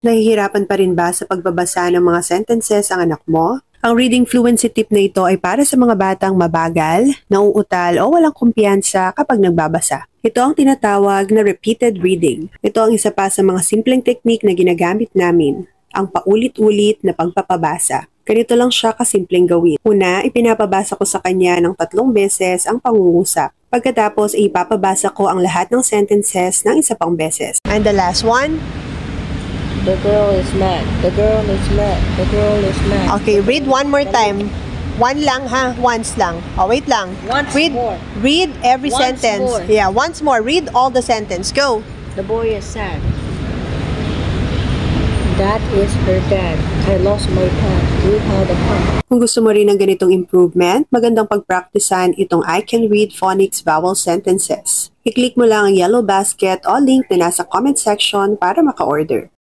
Nahihirapan pa rin ba sa pagbabasa ng mga sentences ang anak mo? Ang reading fluency tip na ito ay para sa mga batang mabagal, nauutal o walang kumpiyansa kapag nagbabasa. Ito ang tinatawag na repeated reading. Ito ang isa pa sa mga simpleng teknik na ginagamit namin, ang paulit-ulit na pagpapabasa. Ganito lang siya kasimpleng gawin. Una, ipinapabasa ko sa kanya ng 3 beses ang pangungusap. Pagkatapos, ipapabasa ko ang lahat ng sentences ng isa pang beses. And the last one? The girl is mad. The girl is mad. The girl is mad. Okay, read one more time. One lang ha, once lang. Oh, wait lang. Once read, more. Read every Once sentence. more. Yeah, once more. Read all the sentence. Go. The boy is sad. That is her dad. I lost my pad. You had a pad. Kung gusto mo rin ng ganitong improvement, magandang pagpraktisan itong I Can Read Phonics Vowel Sentences. I-click mo lang ang yellow basket o link na nasa comment section para maka-order.